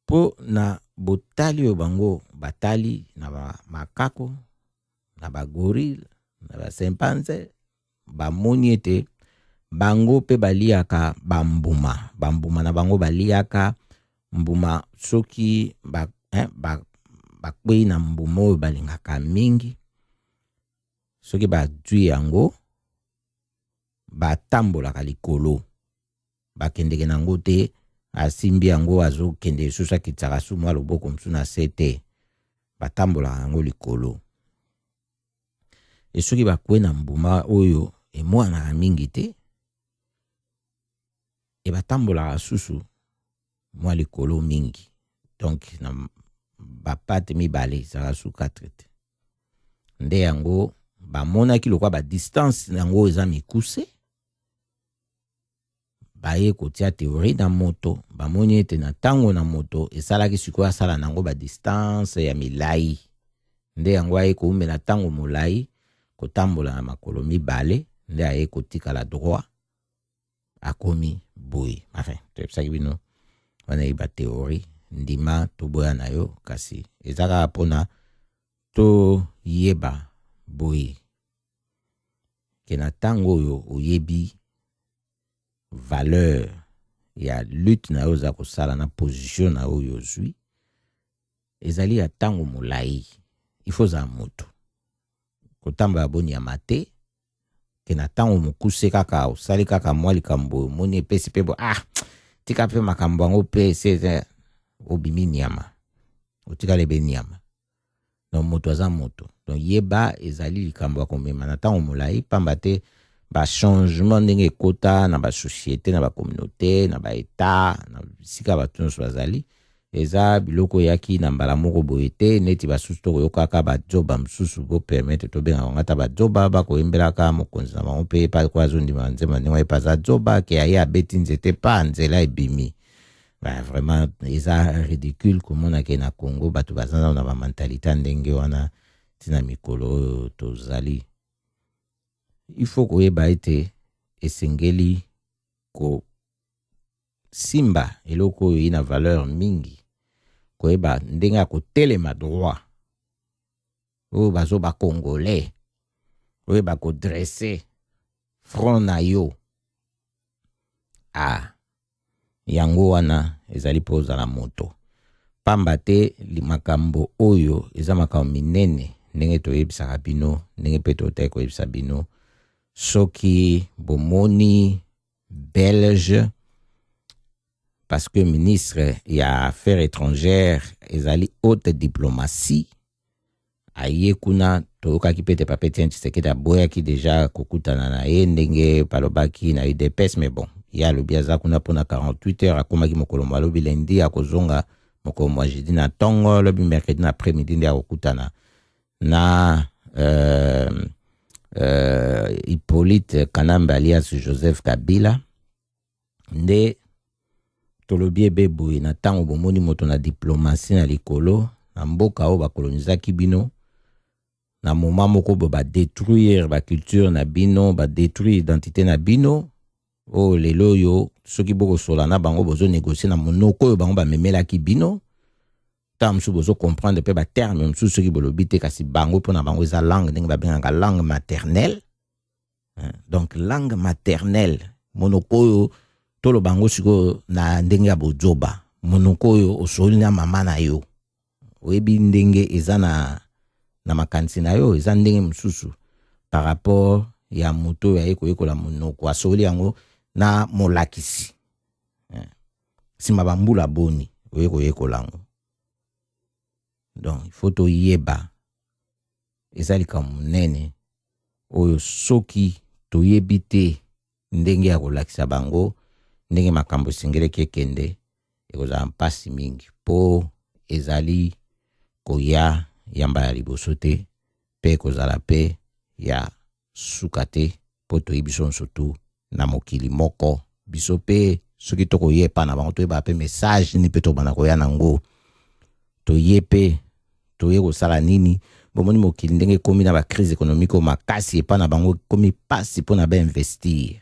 po na botali oyo bango batali na makako na bagorille na basimpanze bamoni ete bango pe baliaka bambuma na bango baliaka mbuma soki bakwei na mbuma oyo balingaka mingi soki badwi yango batambolaka likolo bakendeke nango te asimbi yango azokende lisusu akitsaka su mwa loboko mosusu na se te batambolaka yango likolo soki bakwei na mbuma oyo emwanaka mingi te batambolaka susu mwa likolo mingi donc na bapate mibale ezalaka su 4 te nde yango bamonaki lokwa badistance yango eza mikuse baye kotia théorie na moto bamoni ete na ntango na moto esalaki sikoyo asala nango badistance ya milai nde yango aye koumela ntango molai kotambola na makolo mibale nde aye kotikala droit akomi boye enfin toyebisaki bino wana yeba théorie ndima toboya na yo kasi ezaka mpona toyeba boye ke na ntango oyo oyebi valeur ya lutte na yo oza kosala na position na oyo ozwi ezali ya ntango molai ifo za moto kotambola boni ya mate ke na ntango mokuse kaka osali kaka mwa likambo omoni epesi mpe bo tika mpe makambo yango mpe se obimi nyama otikala ebe nyama donc moto aza moto donc yeba ezali likambo ya komema na ntango molai pamba te bachangement ndenge ekota na basociété na bacommunauté na baetat na bisika bato nyonso bazali eza biloko yaki na mbala moko boye te neti basusu tokoyokaka bajoba mosusu bopermettre tobenga bango ata bajoba bakoyembelaka mokonzi na bango mpe epa kwa azondima nzembo ndenge epa aza joba ke aye abeti nzete pa nzela ebimi vraiment eza ridicule komonake na Congo bato baza na bamentalité ndenge wana tina mikolo oyo tozali il faut koyeba ete esengeli ko simba eloko oyo ina valeur mingi koyeba ndenge ya kotelema droit oyo bazo bakongolais oyeba kodresse front na yo yango wana ezali po ozala moto pamba te makambo oyo eza makambo minene ndenge toyebisaka bino ndenge mpe totali koyebisa bino soki bomoni belge parce que ministre ya affaires étrangères ezali haute diplomatie aye kuna toyokaki pete pape Tiens Tshisekedi aboyaki deja kokutana na ye ndenge palobaki na UDPS mais bon ya alobi aza kuna mpona 48 heures akomaki mokolo mwa alobi lendi akozonga mokolo mwa jeudi na ntongo alobi mercredi na après-midi nde akokutana na Hippolyte Kanambe alias Joseph Kabila nde tolobi ebeboye na ntango bomoni moto na diplomatie na likolo na mboka oyo bakolonizaki bino na moment moko badétruire baculture na bino badétruire identité na bino oyo lelo oyo soki bokosola na bango bozonégocie na monoko oyo bango bamemelaki bino ta mosusu bozocomprendre mpe baterme mosusu soki bolobi te kasi bango mpo na bango eza langue ndenge babengaka langue maternelle. Donc langue maternelle monoko oyo tolo bango siko na ndenge ya bozoba monoko oyo osoli na mama na yo oyebi ndenge eza na makanisi na yo eza ndenge mosusu par rapport ya moto ya yekoyekola monoko asoli yango na molakisi sima bambula boni oyekoyekola yango. Donc il faut toyeba eza likambo monene oyo soki toyebi te ndenge ya kolakisa bango ndenge makambo esengeleki ekende ekozala mpasi mingi po ezali koya yamba ya liboso te mpe ekozala mpe ya suka te po toyebi biso nyonso tu na mokili moko biso mpe soki tokoyepa na bango toyeba mpe message nini mpe tobanda koya nango toye mpe toye kosala nini bomoni mokili ndenge ekomi na bacrise économique oyo makasi epa na bango ekomi pasi mpo na bainvestir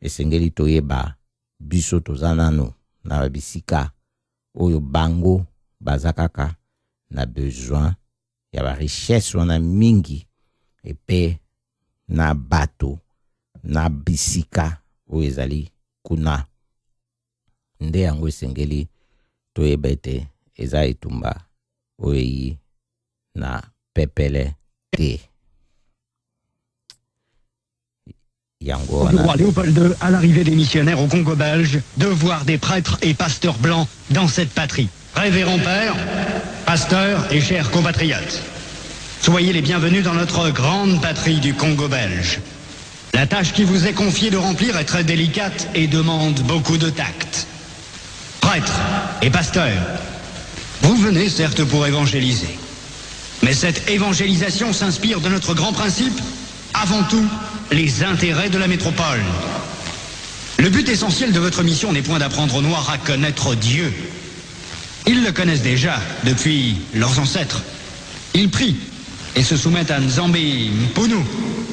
esengeli toyeba biso toza nano na babisika oyo bango baza kaka na besoin ya barichesse wana mingi epe na bato na bisika oyo ezali kuna nde yango esengeli toyeba ete eza etumba oyo eyi na pepele te. Au roi Léopold II, à l'arrivée des missionnaires au Congo belge, de voir des prêtres et pasteurs blancs dans cette patrie. Révérend père, pasteurs et chers compatriotes, soyez les bienvenus dans notre grande patrie du Congo belge. La tâche qui vous est confiée de remplir est très délicate et demande beaucoup de tact. Prêtres et pasteurs, vous venez certes pour évangéliser, mais cette évangélisation s'inspire de notre grand principe, avant tout, les intérêts de la métropole. Le but essentiel de votre mission n'est point d'apprendre aux Noirs à connaître Dieu. Ils le connaissent déjà depuis leurs ancêtres. Ils prient et se soumettent à Nzambi Mpunu,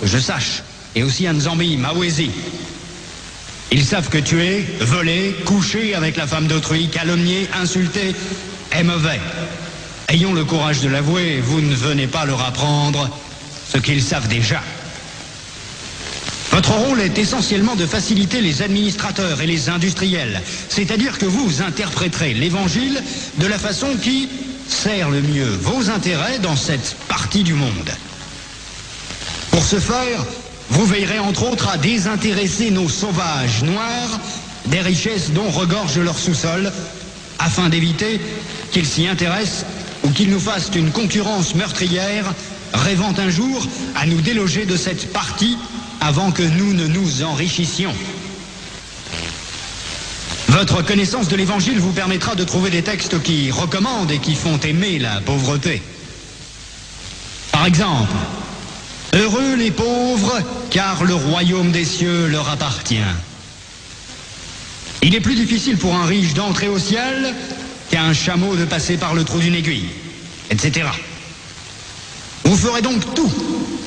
que je sache, et aussi à Nzambi Mawezi. Ils savent que tuer, voler, coucher avec la femme d'autrui, calomnier, insulter est mauvais. Ayons le courage de l'avouer, vous ne venez pas leur apprendre ce qu'ils savent déjà. Votre rôle est essentiellement de faciliter les administrateurs et les industriels, c'est-à-dire que vous interpréterez l'évangile de la façon qui sert le mieux vos intérêts dans cette partie du monde. Pour ce faire, vous veillerez entre autres à désintéresser nos sauvages noirs des richesses dont regorge leur sous-sol, afin d'éviter qu'ils s'y intéressent ou qu'ils nous fassent une concurrence meurtrière, rêvant un jour à nous déloger de cette partie avant que nous ne nous enrichissions. Votre connaissance de l'Évangile vous permettra de trouver des textes qui recommandent et qui font aimer la pauvreté. Par exemple, « Heureux les pauvres, car le royaume des cieux leur appartient. » Il est plus difficile pour un riche d'entrer au ciel qu'à un chameau de passer par le trou d'une aiguille, etc. Vous ferez donc tout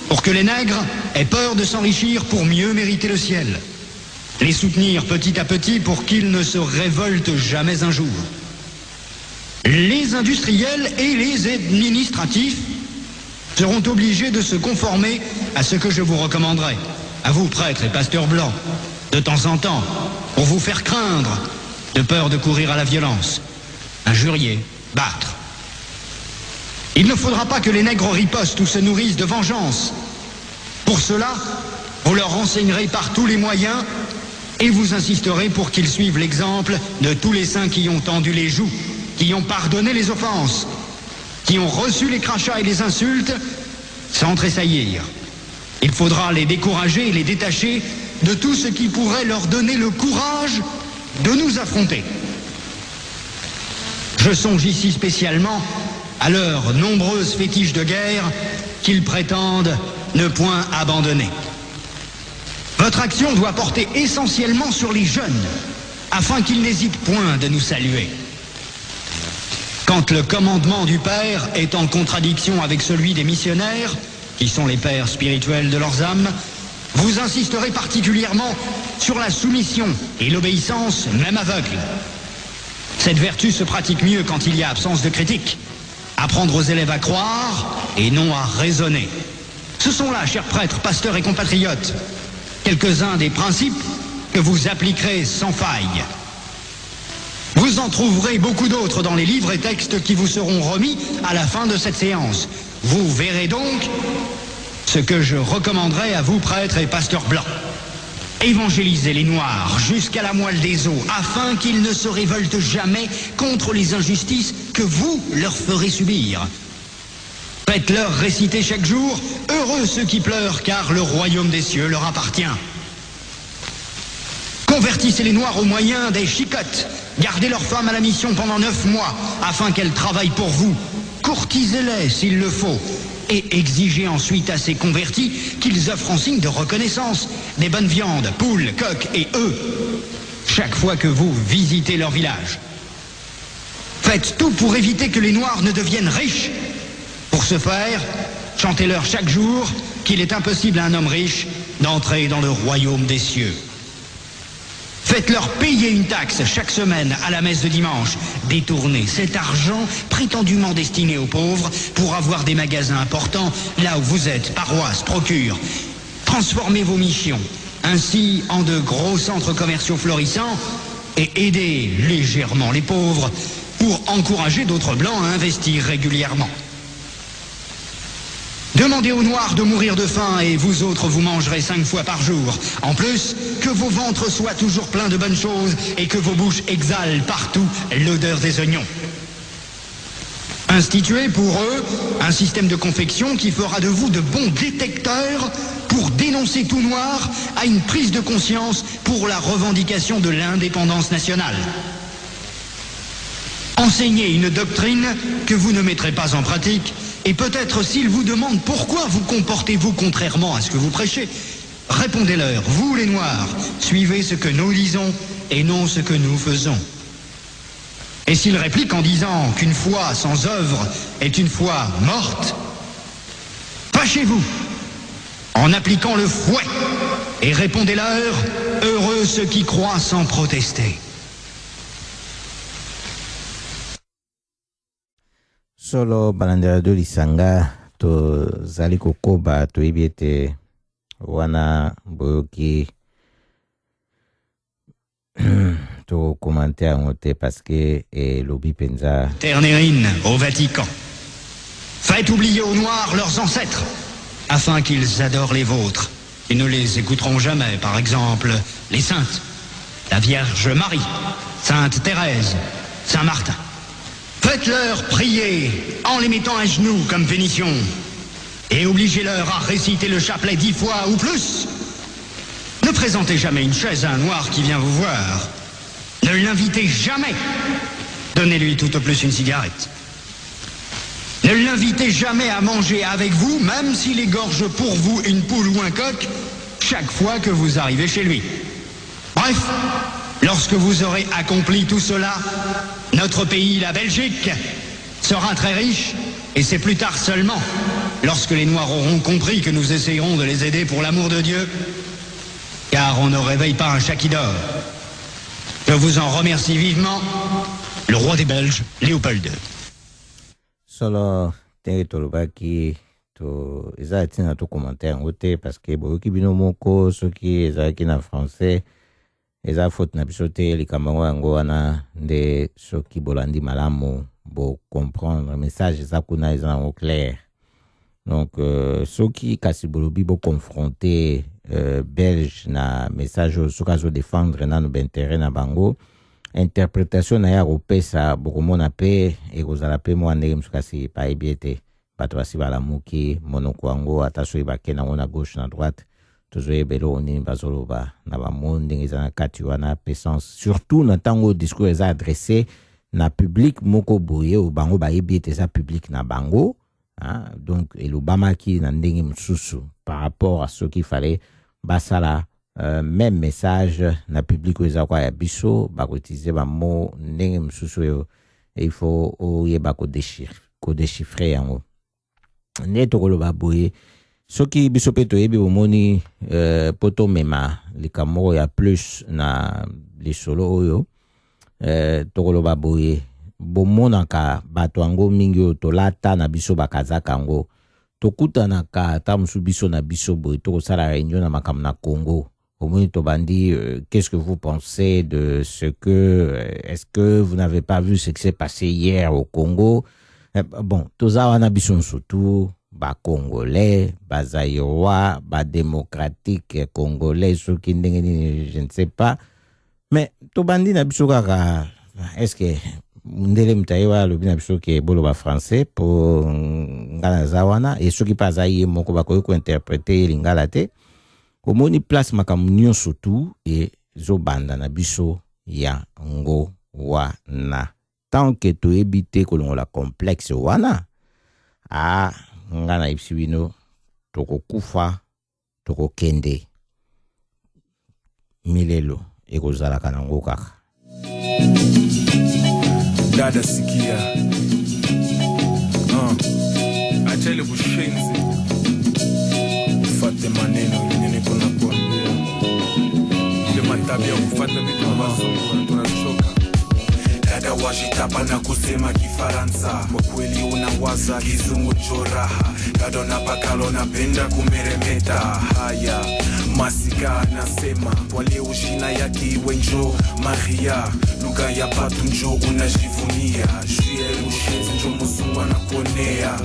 pour que les nègres aient peur de s'enrichir pour mieux mériter le ciel. Les soutenir petit à petit pour qu'ils ne se révoltent jamais un jour. Les industriels et les administratifs seront obligés de se conformer à ce que je vous recommanderai, à vous prêtres et pasteurs blancs, de temps en temps, pour vous faire craindre de peur de courir à la violence, injurier, battre. Il ne faudra pas que les nègres ripostent ou se nourrissent de vengeance. Pour cela, vous leur enseignerez par tous les moyens et vous insisterez pour qu'ils suivent l'exemple de tous les saints qui ont tendu les joues, qui ont pardonné les offenses, qui ont reçu les crachats et les insultes sans tressaillir. Il faudra les décourager et les détacher de tout ce qui pourrait leur donner le courage de nous affronter. Je songe ici spécialement à leurs nombreuses fétiches de guerre qu'ils prétendent ne point abandonner. Votre action doit porter essentiellement sur les jeunes, afin qu'ils n'hésitent point de nous saluer. Quand le commandement du Père est en contradiction avec celui des missionnaires, qui sont les pères spirituels de leurs âmes, vous insisterez particulièrement sur la soumission et l'obéissance, même aveugle. Cette vertu se pratique mieux quand il y a absence de critique. Apprendre aux élèves à croire et non à raisonner. Ce sont là, chers prêtres, pasteurs et compatriotes, quelques-uns des principes que vous appliquerez sans faille. Vous en trouverez beaucoup d'autres dans les livres et textes qui vous seront remis à la fin de cette séance. Vous verrez donc ce que je recommanderais à vous, prêtres et pasteurs blancs. Évangélisez les Noirs jusqu'à la moelle des os, afin qu'ils ne se révoltent jamais contre les injustices que vous leur ferez subir. Faites-leur réciter chaque jour « Heureux ceux qui pleurent, car le royaume des cieux leur appartient ». Convertissez les Noirs au moyen des chicottes. Gardez leurs femmes à la mission pendant 9 mois, afin qu'elles travaillent pour vous. Courtisez-les s'il le faut. Et exigez ensuite à ces convertis qu'ils offrent en signe de reconnaissance des bonnes viandes, poules, coqs et œufs, chaque fois que vous visitez leur village. Faites tout pour éviter que les Noirs ne deviennent riches. Pour ce faire, chantez-leur chaque jour qu'il est impossible à un homme riche d'entrer dans le royaume des cieux. Faites-leur payer une taxe chaque semaine à la messe de dimanche. Détournez cet argent prétendument destiné aux pauvres pour avoir des magasins importants là où vous êtes, paroisses, procures. Transformez vos missions ainsi en de gros centres commerciaux florissants et aidez légèrement les pauvres pour encourager d'autres blancs à investir régulièrement. Demandez aux Noirs de mourir de faim et vous autres vous mangerez 5 fois par jour. En plus, que vos ventres soient toujours pleins de bonnes choses et que vos bouches exhalent partout l'odeur des oignons. Instituez pour eux un système de confection qui fera de vous de bons détecteurs pour dénoncer tout Noir à une prise de conscience pour la revendication de l'indépendance nationale. Enseignez une doctrine que vous ne mettrez pas en pratique. Et peut-être s'ils vous demandent pourquoi vous comportez-vous contrairement à ce que vous prêchez, répondez-leur, vous les Noirs, suivez ce que nous disons et non ce que nous faisons. Et s'ils répliquent en disant qu'une foi sans œuvre est une foi morte, fâchez-vous en appliquant le fouet et répondez-leur, heureux ceux qui croient sans protester. Solo balandira do lisanga to zali kokoba to ibiete wana boyoki to commenter ngote parce que lobi penza Ternérine au Vatican. Faites oublier aux Noirs leurs ancêtres afin qu'ils adorent les vôtres. Ils ne les écouteront jamais, par exemple les saintes, la Vierge Marie, Sainte Thérèse, Saint Martin. Faites-leur prier en les mettant à genoux comme pénition et obligez-leur à réciter le chapelet 10 fois ou plus. Ne présentez jamais une chaise à un Noir qui vient vous voir. Ne l'invitez jamais. Donnez-lui tout au plus une cigarette. Ne l'invitez jamais à manger avec vous, même s'il égorge pour vous une poule ou un coq, chaque fois que vous arrivez chez lui. Bref, lorsque vous aurez accompli tout cela, notre pays, la Belgique, sera très riche, et c'est plus tard seulement, lorsque les Noirs auront compris que nous essayerons de les aider pour l'amour de Dieu, car on ne réveille pas un chat qui dort. Je vous en remercie vivement, le roi des Belges, Léopold II. Solo tenge tolobaki to eza tina to commentaire ngote parce que boyoki bino moko soki ezalaki na français eza faute na biso te likambo yango wana nde soki bolandi malamu bo comprendre message eza kuna eza nango clair. Donc soki kasi bolobi bo confronter belge na message soki azo défendre nano bintérêt na bango interprétation na ya kopesa bokomona pe ekozala pe mwa ndenge mosusu kasi payebi ete bato basi balamuki monoko yango ata soki bake nango na gauche na droite tozoyeba eloko nini bazoloba na bamo ndenge eza na kati wana pesance surtout na ntango discours eza adressé na public moko boye o bango bayebi ete eza public na bango. Donc elobamaki na ndenge mosusu par rapport à ce qu'il fallait basala même message na public eza kwa ya biso bakotise bamo ndenge mosusu yo il faut oyeba kodéchiffrer yango nde tokoloba boye soki biso pe toyebi bomoni poto mema likamoko ya plus na lisolo oyo tokoloba boye bomonaka bato yango mingi oyo tolata na biso bakazaka yango tokutanaka ata mosusu biso na biso boye tokosala réunion na makambo na Congo omoni tobandi qu'est-ce que vous pensez de ce que est-ce que vous n'avez pas vu ce qui s'est passé hier au Congo? Bon toza wana biso surtout ba Congolais ba Zaïrois ba démocratique congolais soki ndenge nini je ne sais pas mais tobandi na biso kaka est-ce que ndele mtayewa lobi na biso ke bolo ba français po ngala zawana et soki pa zaïe moko bakoki ko interpréter lingala te komoni place makambo nyonso tu et zobanda na biso ya ngo wana tant que toyebi te kolongola complexe wana ngana ibisibino tokokufa tokokende milelo ekozalaka nango kaka. Dada sikia achele bushenzi ufate maneno yenye niko na kuambia ile matabia ufate vitu ambavyo tunachoka. Dada washitapa na kusema Kifaransa kwa kweli unawaza kizungu choraha. Dada napakalo napenda kumeremeta haya masika nasema wale ushina yake iwe njo Maria lugha ya batu njo unajivunia juye ushenzi njo muzungu anakuonea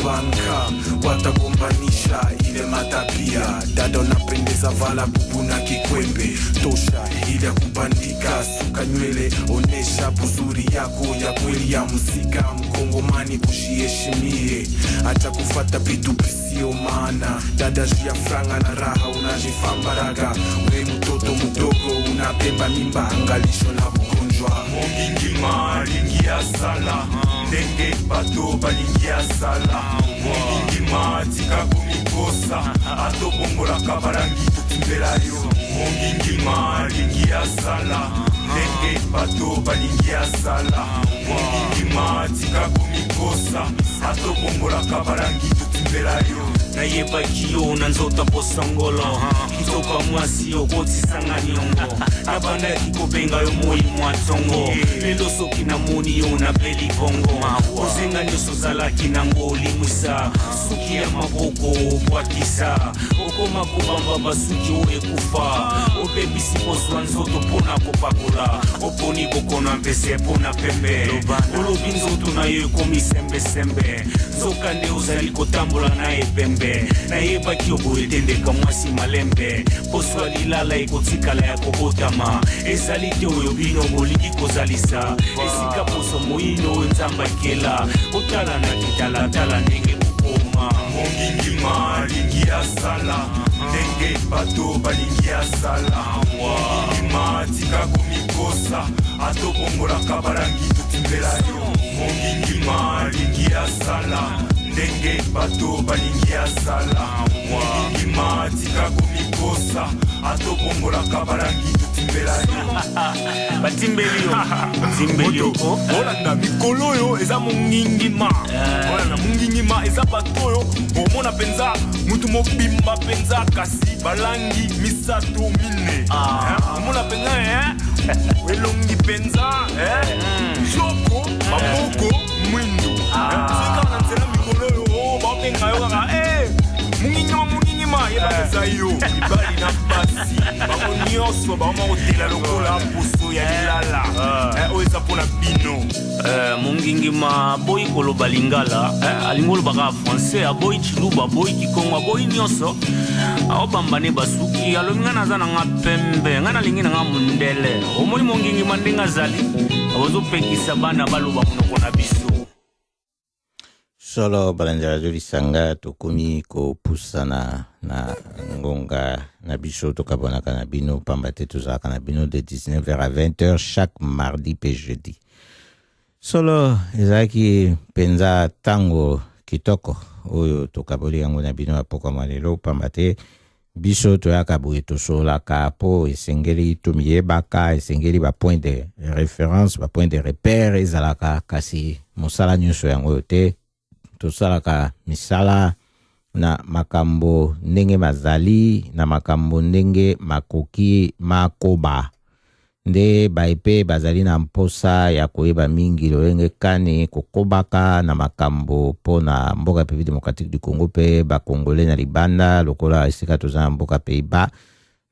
banka watagombanisha ile matabia. Dada unapendeza vala bubu na kikwembe tosha ile ya kubandika suka nywele onesha buzuri yako ya kweli ya muzika mkongomani kushiheshimie hata kufata vitu visio maana. Dada jia franga na raha unajifambaraga we mtoto mdogo unapemba mimba angalisho na ugonjwa mongingima lingia sala ndenge bato balingia sala mongingima tika kumikosa ato bongola kabarangi tukimbelayo mongingima lingia sala ndenge bato balingia sala mongingima tika kumikosa ato bongola kabarangi tukimbelayo na yeba kiyo na nzota posangolo kitoka mwasi okoti sanganiongo na banda kikobenga yo moi mwatongo lelo soki na moni yo na beli bongo ozenga nyoso zalaki na ngoli musa suki ya maboko bwakisa okoma kubamba basuki oye kufa obebisi poswa nzoto pona kopakola oponi bokona mpese pona pembe olobi nzoto na yo ekomi sembe nzoka nde ozali kotambola na epembe na yeba kiobo etendeka mwasi malembe poswa lilala ekotikala ya kobotama ezali te oyo bino bolingi kozalisa esika poso moino nzamba kela otala na kitalatala ndenge kokoma mongingima lingia sala ndenge bato balingia sala mongingima tika komikosa atobongola kabarangi tukimbelayo mongingima lingia sala ndenge bato balingia sala mongingima tika komikosa atobongola kabarangi tukimbelayo batimbelio timbelio olanda mikolo yo eza mongingima olanda mongingima eza bato yo omona penza mutu mobimba penza kasi balangi misato mine omona penza elongi penza joko maboko mwindu sika na nzela mikolo yo bapenga yo kaka mongingima yeba penza yo ibali na pasi merci bango nyonso baoma kotela lokola poso ya lilala oyo eza mpona bino mongingima aboyi koloba lingala alingi olobaka français aboyi chiluba aboyi kikongo aboyi nyonso aobambane basuki alobi ngai naza na nga pembe ngai nalingi na nga mundele omoni mongingima ndenge azali abozopekisa bana baloba monoko na biso solo balandela radio lisanga tokomi kopusa na ngonga na biso tokabonaka na bino pamba te tozalaka na bino de 19h à 20h chaque mardi pe jeudi solo ezalaki penza tango kitoko oyo tokaboli yango na bino apokama lelo pamba te biso toyaka boye tosolaka po esengeli tomiyebaka esengeli bapoint de référence bapoint de repère ezalaka kasi mosala nyonso yango te tosalaka misala na makambo ndenge mazali na makambo ndenge makoki makoba nde baipe bazali na mposa ya koyeba mingi lolenge kani kokobaka na makambo pona mboka République démocratique du Congo pe bakongole na libanda lokola esika toza na mboka Pays-Bas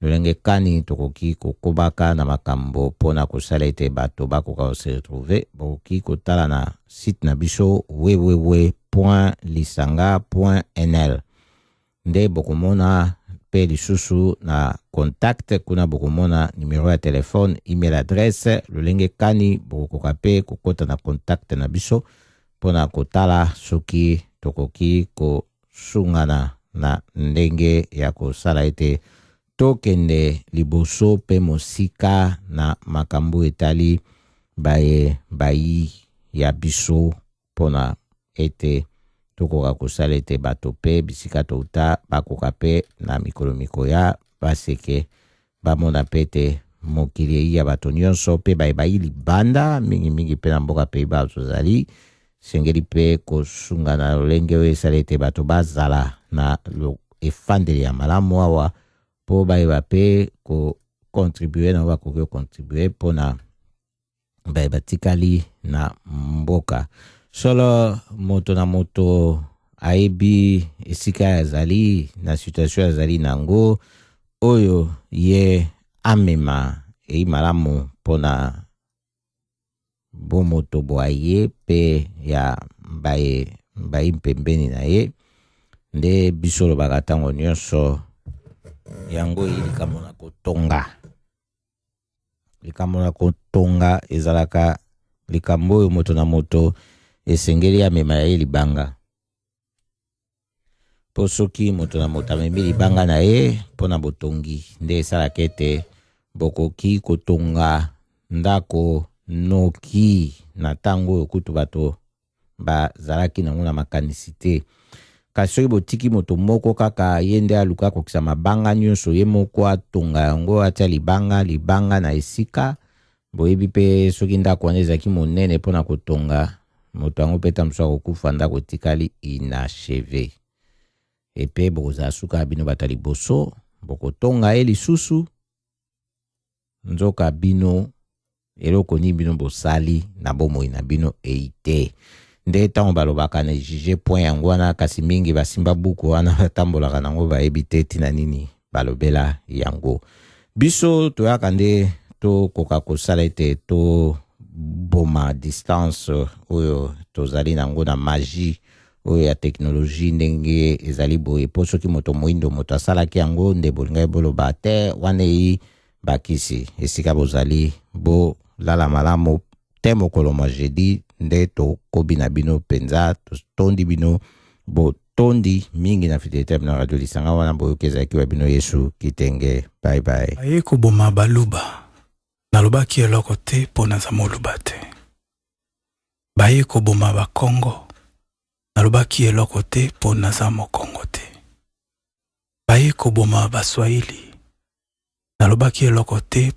lolenge kani tokoki kokobaka na makambo pona kosala ete bato bakoka se retrouver bokoki kotala na site na biso www.lisanga.nl nde bokomona pe lisusu na contact kuna bokomona numero ya telefone email adresse lolenge kani bokoka pe kokota na contact na biso pona kotala soki tokoki kosungana na ndenge ya kosala ete tokende liboso pe mosika na makambo etali bayi ya biso pona ete tokoka kosala ete bato pe bisika touta bakoka pe na mikolo ya baseke bamona pe te mokili ya bato nyonso pe bayi libanda mingi pe na mboka Pays-Bas tozali sengeli pe kosungana lolenge oyo esala ete bato bazala na efandeli ya malamu awa po bayeba pe kokontribue na bakoki kokontribue mpona bayeba tikali na mboka solo moto na moto ayebi esika azali na situation azali nango oyo ye amema ei malamu mpona bomoto boaye pe ya bayi mpembeni na ye nde biso lobaka ntango nyonso yango likambo na kotonga ezalaka likambo oyo moto na moto esengeli amema ya ye libanga po soki moto na moto amemi libanga na ye mpona botongi nde esalaka ete bokoki kotonga ndako noki na ntango oyo kutu bato bazalaki nango na makanisi te kasi soki botiki moto moko kaka ye nde aluka kokisa mabanga nyonso ye moko atonga yango atia libanga na esika boyebi pe soki ndako wana ezalaki monene mpona kotonga moto yango peta mosu akokufa ndako etikali inacheve epe bokozala suka bino bata liboso bokotonga ye lisusu nzoka bino eloko nini bino bosali na bomoi na bino eite nde ntango balobaka na juge point yango wana kasi mingi basimba buku wana batambolaka nango bayebi te tina nini balobela yango biso toyaka nde tokoka kosala ete toboma distance oyo tozali nango na magie oyo ya teknologie ndenge ezali boye po soki moto moindo moto asalaki yango nde bolingai boloba te wana eyi bakisi esika bozali bolala malamu te mokolo mwa jeudi nde tokobi na bino penza tondi bino botondi mingi na fidelité na radio lisanga wana boyoki ezalaki wa bino Yesu kitenge bye bye aye koboma baluba nalobaki eloko te mpo naza moluba te baye koboma bakongo nalobaki eloko te mpo naza mokongo te baye koboma baswahili nalobaki eloko te